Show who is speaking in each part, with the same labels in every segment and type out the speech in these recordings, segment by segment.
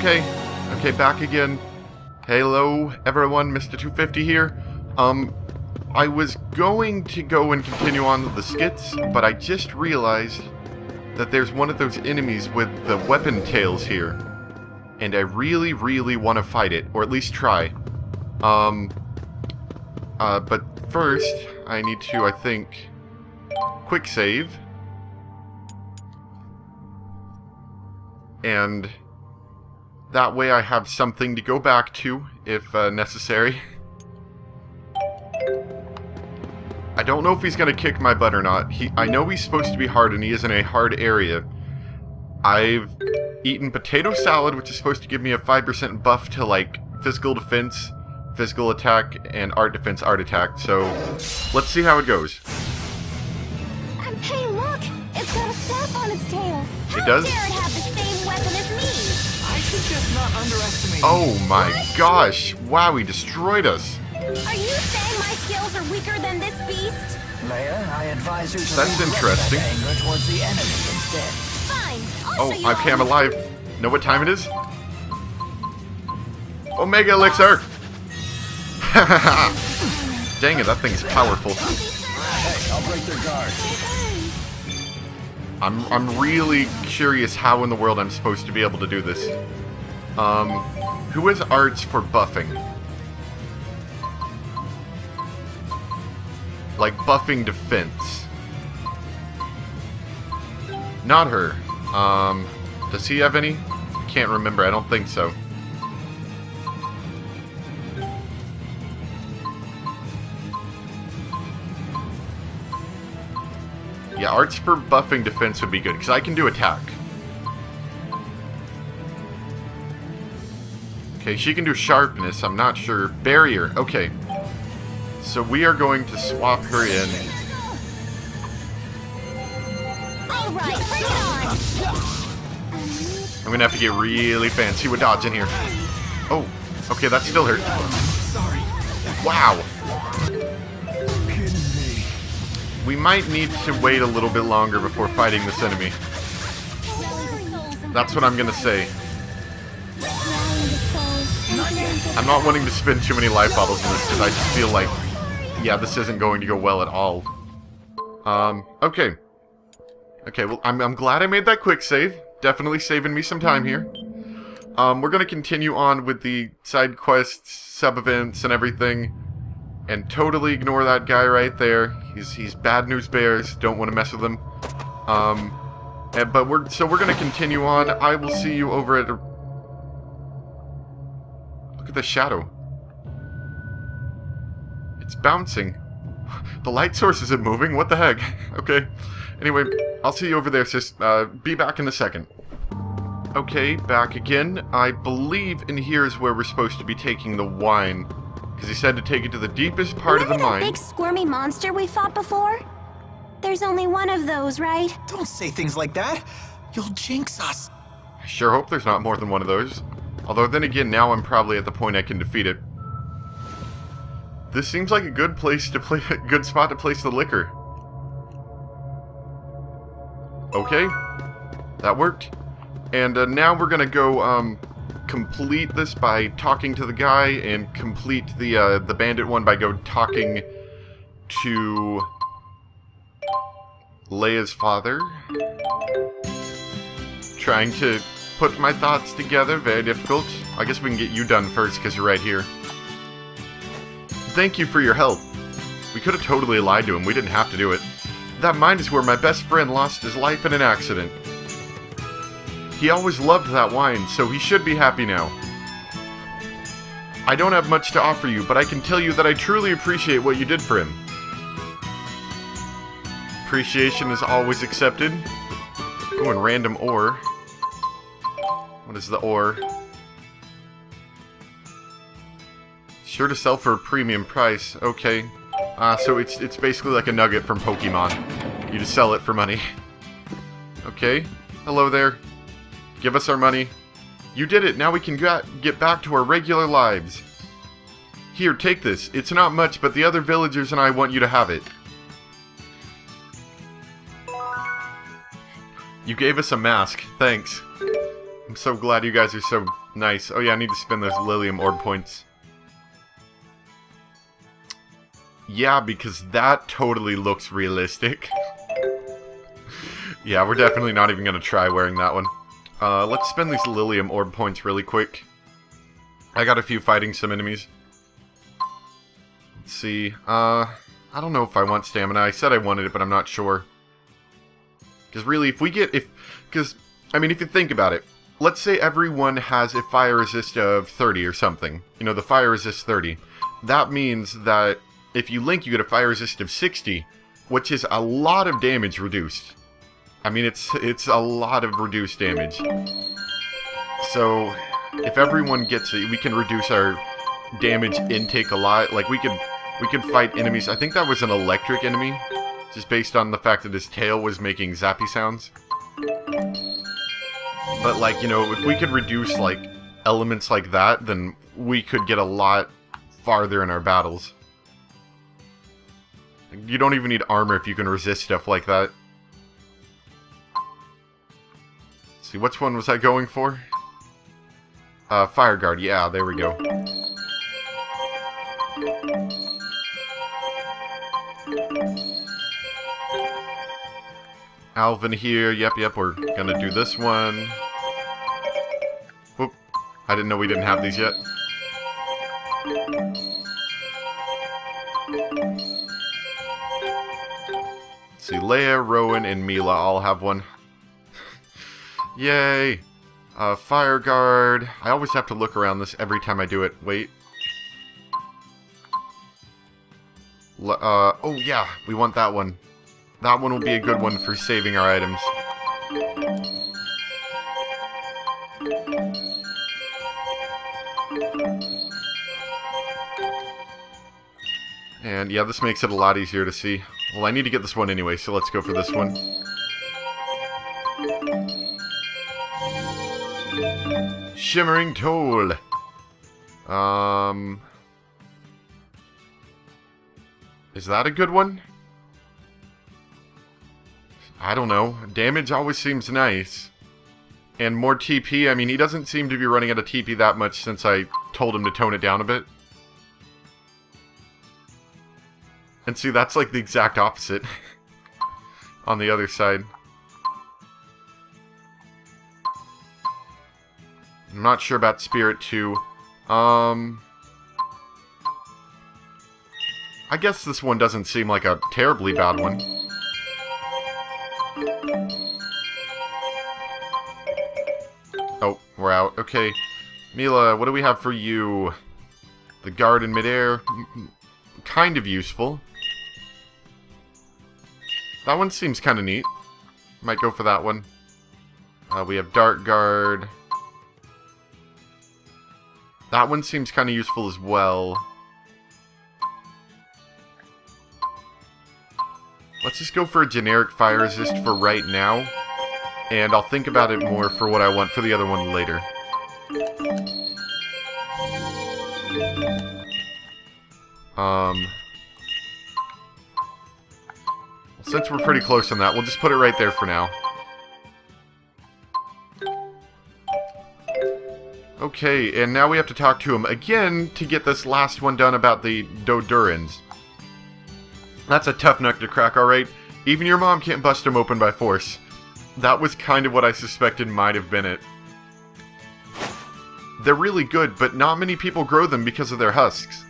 Speaker 1: Okay. Okay, back again. Hello, everyone. Mr.250 here. I was going to go and continue on with the skits, but I just realized that there's one of those enemies with the weapon tails here. And I really, really want to fight it, or at least try. But first, I need to, I think, quick save. And that way I have something to go back to, if necessary. I don't know if he's going to kick my butt or not. I know he's supposed to be hard, and he is in a hard area. I've eaten potato salad, which is supposed to give me a 5% buff to, like, physical defense, physical attack, and art defense, art attack. So, let's see how it goes.
Speaker 2: Hey, look! It's got a staff on its tail.
Speaker 1: It does?
Speaker 2: How dare it have the same weapon as me?
Speaker 3: I suggest not underestimating.
Speaker 1: Oh my gosh! Wow, he destroyed us.
Speaker 2: Are you saying my skills are weaker than this beast?
Speaker 4: Leia, I advise you to
Speaker 1: That's interesting.
Speaker 4: that anger towards the enemy instead.
Speaker 2: Fine. I'll
Speaker 1: Oh,
Speaker 2: show you
Speaker 1: okay, I'm
Speaker 2: all.
Speaker 1: alive. Know what time it is? Omega Elixir! Dang it, that thing's powerful.
Speaker 4: Hey, I'll break their guard.
Speaker 1: I'm really curious how in the world I'm supposed to be able to do this. Who has arts for buffing? Like buffing defense. Not her. Does he have any? Can't remember, I don't think so. Yeah, arts for buffing defense would be good, because I can do attack. Okay, she can do sharpness, I'm not sure. Barrier, okay. So we are going to swap her in.
Speaker 2: Alright, bring it on!
Speaker 1: I'm gonna have to get really fancy with dodging here. Oh, okay, that still hurt.
Speaker 3: Sorry.
Speaker 1: Wow. We might need to wait a little bit longer before fighting this enemy. That's what I'm gonna say. I'm not wanting to spend too many life bottles in this because I just feel like, yeah, this isn't going to go well at all. Okay. Okay, well, I'm glad I made that quick save. Definitely saving me some time here. We're gonna continue on with the side quests, sub-events, and everything. And totally ignore that guy right there. He's bad news bears. Don't want to mess with him. But we're gonna continue on. I will see you over at. Look at the shadow. It's bouncing. The light source isn't moving. What the heck? Okay. Anyway, I'll see you over there, sis. Be back in a second. Okay, back again. I believe in here is where we're supposed to be taking the wine. Because he said to take it to the deepest part of the mine.
Speaker 2: Remember that big squirmy monster we fought before? There's only one of those, right?
Speaker 3: Don't say things like that. You'll jinx us.
Speaker 1: I sure hope there's not more than one of those. Although then again, now I'm probably at the point I can defeat it. This seems like a good place to play, a good spot to place the liquor. Okay, that worked. And now we're gonna go complete this by talking to the guy, and complete the bandit one by talking to Leia's father. Trying to put my thoughts together, very difficult. I guess we can get you done first because you're right here. Thank you for your help. We could have totally lied to him, we didn't have to do it. That mine is where my best friend lost his life in an accident. He always loved that wine, so he should be happy now. I don't have much to offer you, but I can tell you that I truly appreciate what you did for him. Appreciation is always accepted. Oh, and random ore. What is the ore? Sure to sell for a premium price. Okay. So it's basically like a nugget from Pokemon. You just sell it for money. Okay. Hello there. Give us our money. You did it. Now we can get back to our regular lives. Here, take this. It's not much, but the other villagers and I want you to have it. You gave us a mask. Thanks. I'm so glad you guys are so Nice. Oh yeah, I need to spend those Lilium Orb points. Yeah, because that totally looks realistic. Yeah, we're definitely not even going to try wearing that one. Let's spend these Lilium Orb points really quick. I got a few fighting some enemies. Let's see. I don't know if I want stamina. I said I wanted it, but I'm not sure. Because really, if we get... Because, I mean, if you think about it, let's say everyone has a fire resist of 30 or something. You know, the fire resist 30. That means that if you link, you get a fire resist of 60, which is a lot of damage reduced. I mean, it's a lot of reduced damage. So, if everyone gets it, we can reduce our damage intake a lot. Like, we could fight enemies. I think that was an electric enemy, just based on the fact that his tail was making zappy sounds. But, like, you know, if we could reduce, like, elements like that, then we could get a lot farther in our battles. You don't even need armor if you can resist stuff like that. Let's see, which one was I going for? Fire Guard, yeah, there we go. Alvin here, yep, we're gonna do this one. Whoop, I didn't know we didn't have these yet. Let's see, Leia, Rowan, and Mila all have one. Yay! Fire Guard. I always have to look around this every time I do it. Wait. Oh yeah, we want that one. That one will be a good one for saving our items. And yeah, this makes it a lot easier to see. Well, I need to get this one anyway, so let's go for this one. Shimmering Toll. Is that a good one? I don't know. Damage always seems nice. And more TP. I mean, he doesn't seem to be running out of TP that much since I told him to tone it down a bit. And see, that's like the exact opposite on the other side. I'm not sure about Spirit 2. I guess this one doesn't seem like a terribly bad one. Oh, we're out. Okay. Mila, what do we have for you? The guard in midair. Kind of useful. That one seems kind of neat. Might go for that one. We have Dark Guard. That one seems kind of useful as well. Let's just go for a generic fire resist for right now. And I'll think about it more for what I want for the other one later. Since we're pretty close on that, we'll just put it right there for now. Okay, and now we have to talk to him again to get this last one done about the Dodurans. That's a tough nut to crack, alright? Even your mom can't bust him open by force. That was kind of what I suspected might have been it. They're really good, but not many people grow them because of their husks.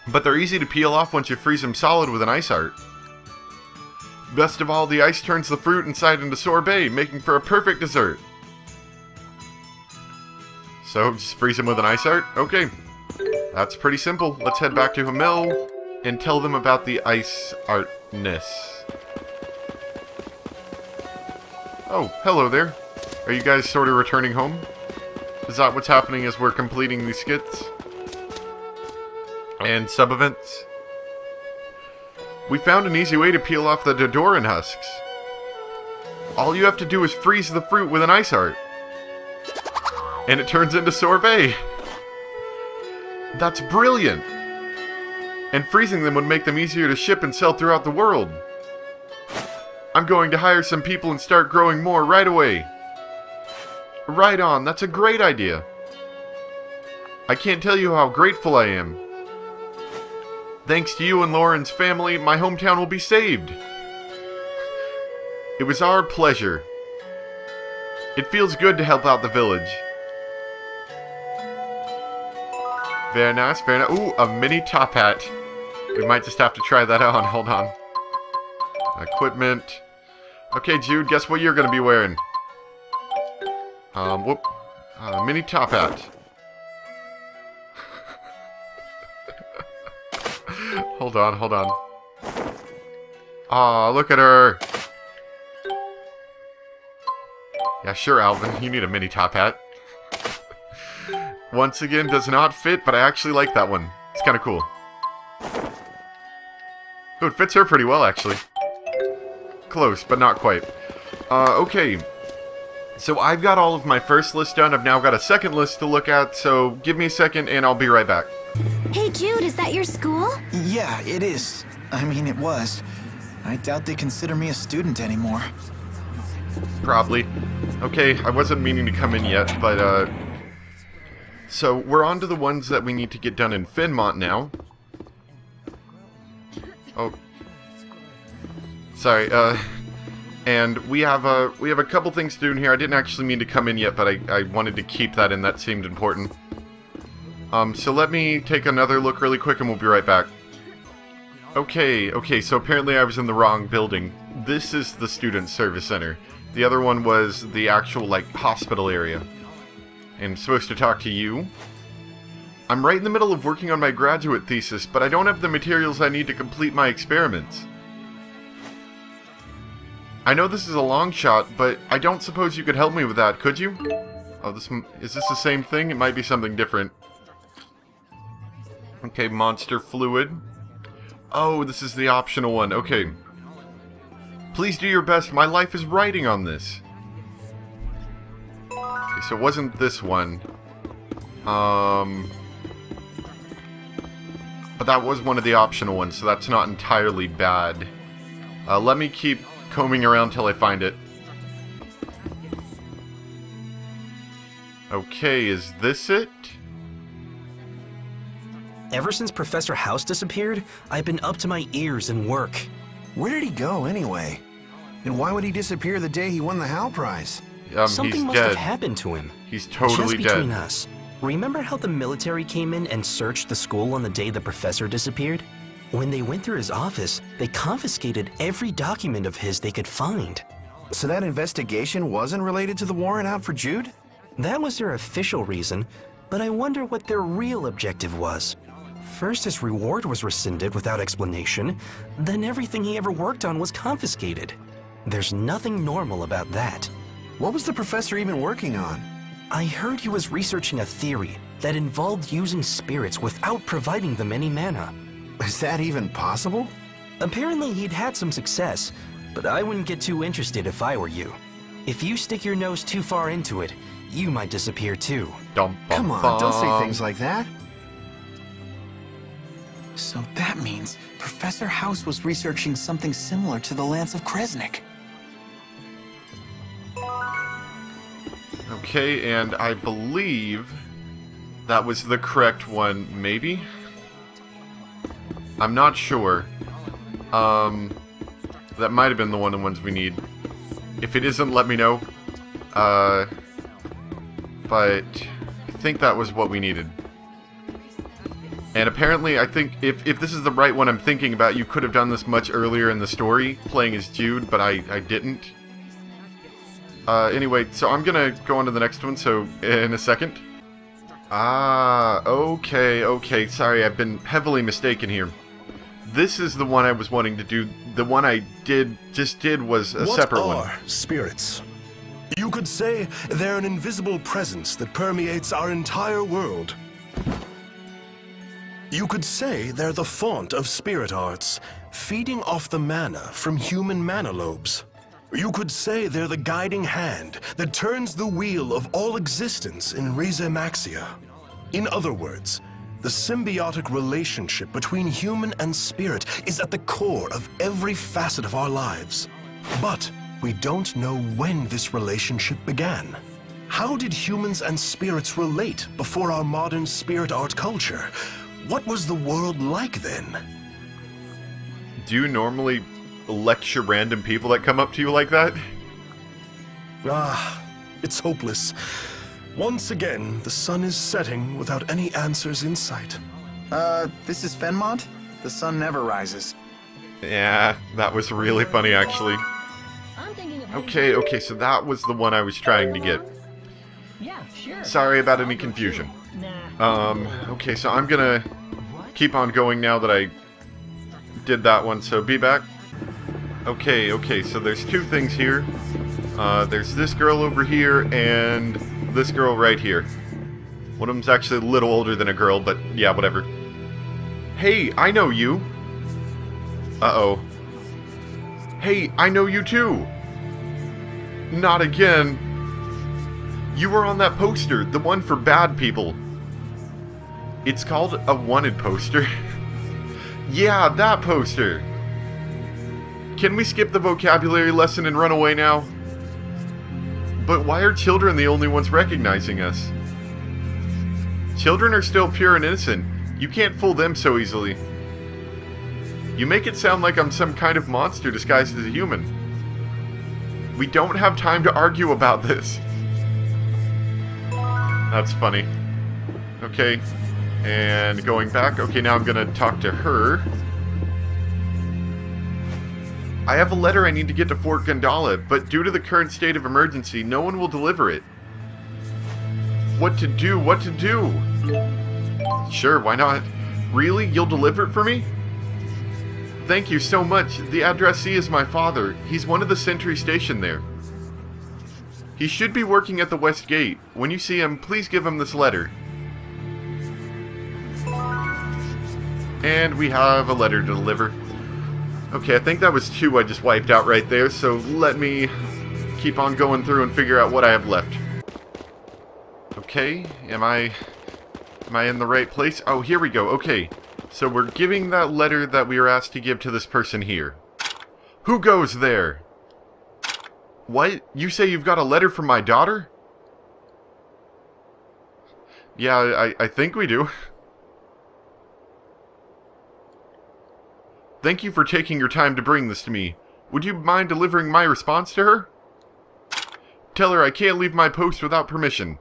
Speaker 1: But they're easy to peel off once you freeze them solid with an ice art. Best of all, the ice turns the fruit inside into sorbet, making for a perfect dessert. So, just freeze them with an ice art? Okay. That's pretty simple. Let's head back to Hamil and tell them about the ice artness. Oh, hello there. Are you guys sort of returning home? Is that what's happening as we're completing these skits? And sub-events? We found an easy way to peel off the Dodoran husks. All you have to do is freeze the fruit with an ice art. And it turns into sorbet. That's brilliant! And freezing them would make them easier to ship and sell throughout the world. I'm going to hire some people and start growing more right away. Right on, that's a great idea. I can't tell you how grateful I am. Thanks to you and Lauren's family, my hometown will be saved. It was our pleasure. It feels good to help out the village. Very nice, very nice. Ooh, a mini top hat. We might just have to try that on. Hold on. Equipment. Okay, Jude, guess what you're going to be wearing? Whoop. Mini top hat. Hold on, hold on. Aw, look at her. Yeah, sure, Alvin. You need a mini top hat. Once again, does not fit, but I actually like that one. It's kind of cool. Ooh, it fits her pretty well, actually. Close, but not quite. Okay. So I've got all of my first list done. I've now got a second list to look at, so give me a second and I'll be right back.
Speaker 2: Hey, Jude, is that your school?
Speaker 3: Yeah, it is. I mean, it was. I doubt they consider me a student anymore.
Speaker 1: Probably. Okay, I wasn't meaning to come in yet, but, so we're on to the ones that we need to get done in Finmont now. Oh. Sorry, and we have a couple things to do in here. I didn't actually mean to come in yet, but I wanted to keep that in. That seemed important. So let me take another look really quick and we'll be right back. Okay, so apparently I was in the wrong building. This is the Student Service Center. The other one was the actual, like, hospital area. And I'm supposed to talk to you. I'm right in the middle of working on my graduate thesis, but I don't have the materials I need to complete my experiments. I know this is a long shot, but I don't suppose you could help me with that, could you? Oh, is this the same thing? It might be something different. Okay, monster fluid. Oh, this is the optional one. Okay. Please do your best. My life is riding on this. Okay, so it wasn't this one. But that was one of the optional ones, so that's not entirely bad. Let me keep combing around till I find it. Okay, is this it?
Speaker 5: Ever since Professor House disappeared, I've been up to my ears in work.
Speaker 6: Where did he go, anyway? And why would he disappear the day he won the Hal Prize?
Speaker 5: Something
Speaker 1: he's
Speaker 5: must
Speaker 1: dead.
Speaker 5: have happened to him.
Speaker 1: He's totally
Speaker 5: Just between
Speaker 1: dead.
Speaker 5: us, remember how the military came in and searched the school on the day the professor disappeared? When they went through his office, they confiscated every document of his they could find.
Speaker 6: So that investigation wasn't related to the warrant out for Jude?
Speaker 5: That was their official reason, but I wonder what their real objective was. First, his reward was rescinded without explanation, then everything he ever worked on was confiscated. There's nothing normal about that.
Speaker 6: What was the professor even working on?
Speaker 5: I heard he was researching a theory that involved using spirits without providing them any mana.
Speaker 6: Is that even possible?
Speaker 5: Apparently he'd had some success, but I wouldn't get too interested if I were you. If you stick your nose too far into it, you might disappear too.
Speaker 6: Come on, don't say things like that.
Speaker 3: So that means Professor House was researching something similar to the Lance of Kresnik.
Speaker 1: Okay, and I believe that was the correct one, maybe? I'm not sure. That might have been the ones we need. If it isn't, let me know. But I think that was what we needed. And apparently, I think if this is the right one I'm thinking about, you could have done this much earlier in the story, playing as Jude, but I didn't. Anyway, so I'm gonna go on to the next one, so in a second. Okay, sorry, I've been heavily mistaken here. This is the one I was wanting to do. The one I just did was a separate one.
Speaker 7: What are spirits? You could say they're an invisible presence that permeates our entire world. You could say they're the font of spirit arts, feeding off the mana from human mana lobes. You could say they're the guiding hand that turns the wheel of all existence in Rise Maxia. In other words, the symbiotic relationship between human and spirit is at the core of every facet of our lives. But we don't know when this relationship began. How did humans and spirits relate before our modern spirit art culture? What was the world like then?
Speaker 1: Do you normally lecture random people that come up to you like that?
Speaker 7: Ah, it's hopeless. Once again, the sun is setting without any answers in sight.
Speaker 3: This is Fenmont? The sun never rises.
Speaker 1: Yeah, that was really funny, actually. Okay, so that was the one I was trying to get. Sorry about any confusion. Okay, so I'm gonna keep on going now that I did that one, so be back. Okay, so there's two things here. There's this girl over here, and this girl right here. One of them's actually a little older than a girl, but yeah, whatever. Hey, I know you. Uh-oh. Hey, I know you too. Not again. You were on that poster, the one for bad people. It's called a wanted poster. Yeah, that poster. Can we skip the vocabulary lesson and run away now? But why are children the only ones recognizing us? Children are still pure and innocent. You can't fool them so easily. You make it sound like I'm some kind of monster disguised as a human. We don't have time to argue about this. That's funny. Okay, and going back. Okay, now I'm gonna talk to her. I have a letter I need to get to Fort Gandala, but due to the current state of emergency, no one will deliver it. What to do? What to do? Sure, why not? Really? You'll deliver it for me? Thank you so much. The addressee is my father. He's one of the sentry stationed there. He should be working at the West Gate. When you see him, please give him this letter. And we have a letter to deliver. Okay, I think that was two I just wiped out right there, so let me keep on going through and figure out what I have left. Okay, am I in the right place? Oh, here we go. Okay, so we're giving that letter that we were asked to give to this person here. Who goes there? What? You say you've got a letter from my daughter? Yeah, I think we do. Thank you for taking your time to bring this to me. Would you mind delivering my response to her? Tell her I can't leave my post without permission.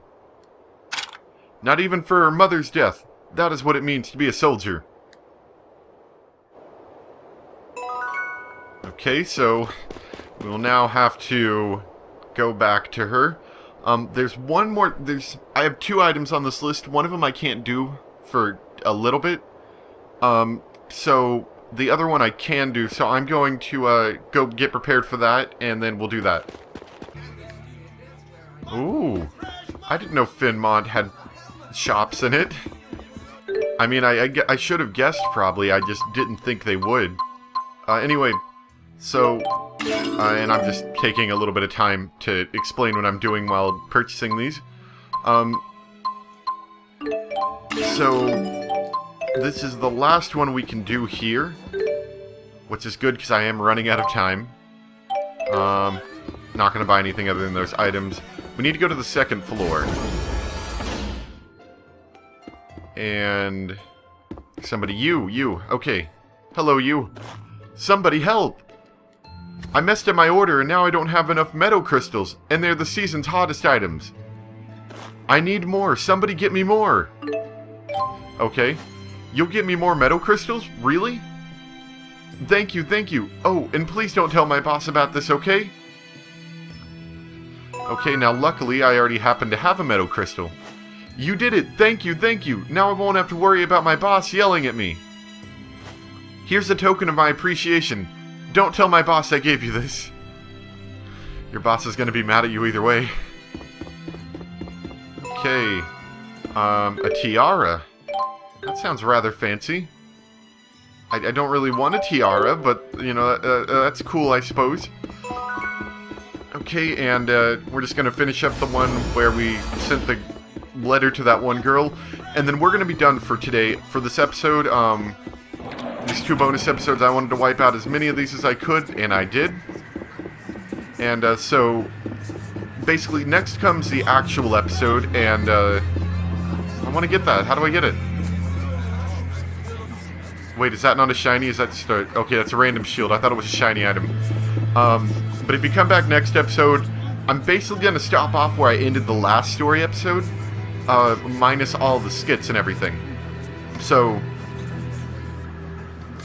Speaker 1: Not even for her mother's death. That is what it means to be a soldier. Okay, so we'll now have to go back to her. There's one more. I have two items on this list. One of them I can't do for a little bit. So the other one I can do. So I'm going to go get prepared for that, and then we'll do that. Ooh, I didn't know Fenmont had shops in it. I mean, I should have guessed probably. I just didn't think they would. Anyway, so and I'm just taking a little bit of time to explain what I'm doing while purchasing these. So this is the last one we can do here, which is good because I am running out of time. Not going to buy anything other than those items. We need to go to the second floor. And somebody, you, okay. Hello, you. Somebody help! I messed up my order and now I don't have enough meadow crystals, and they're the season's hottest items. I need more. Somebody get me more. Okay. You'll get me more meadow crystals? Really? Thank you, thank you. Oh, and please don't tell my boss about this, okay? Okay, now luckily I already happen to have a meadow crystal. You did it! Thank you, thank you! Now I won't have to worry about my boss yelling at me. Here's a token of my appreciation. Don't tell my boss I gave you this. Your boss is gonna be mad at you either way. Okay. A tiara. That sounds rather fancy. I don't really want a tiara, but, you know, that's cool, I suppose. Okay, and we're just gonna finish up the one where we sent the letter to that one girl, and then we're gonna be done for today. For this episode, these two bonus episodes, I wanted to wipe out as many of these as I could, and I did. And so basically, next comes the actual episode, and I want to get that. How do I get it? Wait, is that not a shiny? Is that just a... Okay, that's a random shield. I thought it was a shiny item. But if you come back next episode, I'm basically going to stop off where I ended the last story episode, minus all the skits and everything. So,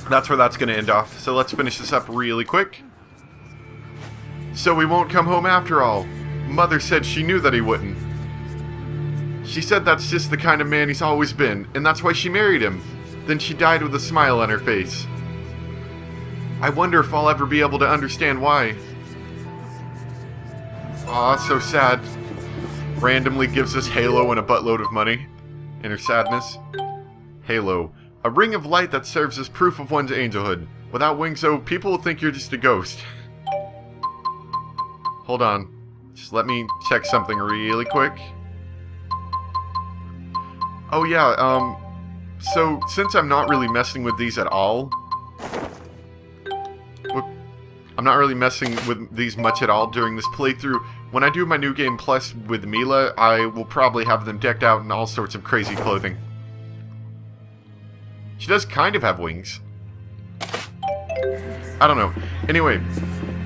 Speaker 1: that's where that's going to end off. So let's finish this up really quick. So we won't come home after all. Mother said she knew that he wouldn't. She said that's just the kind of man he's always been, and that's why she married him. Then she died with a smile on her face. I wonder if I'll ever be able to understand why. Aw, so sad. Randomly gives us Halo and a buttload of money. In her sadness. Halo. A ring of light that serves as proof of one's angelhood. Without wings, though, people will think you're just a ghost. Hold on. Just let me check something really quick. Oh yeah, so since I'm not really messing with these at all... I'm not really messing with these much at all during this playthrough. When I do my New Game Plus with Mila, I will probably have them decked out in all sorts of crazy clothing. She does kind of have wings. I don't know. Anyway,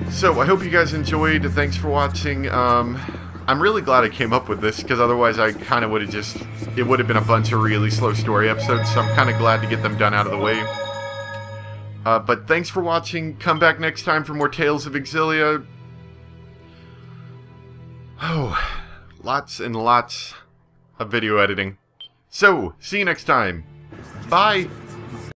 Speaker 1: so I hope you guys enjoyed. Thanks for watching. I'm really glad I came up with this, because otherwise I kind of would have just... It would have been a bunch of really slow story episodes, so I'm kind of glad to get them done out of the way. But thanks for watching. Come back next time for more Tales of Xillia. Oh, lots and lots of video editing. So, see you next time. Bye!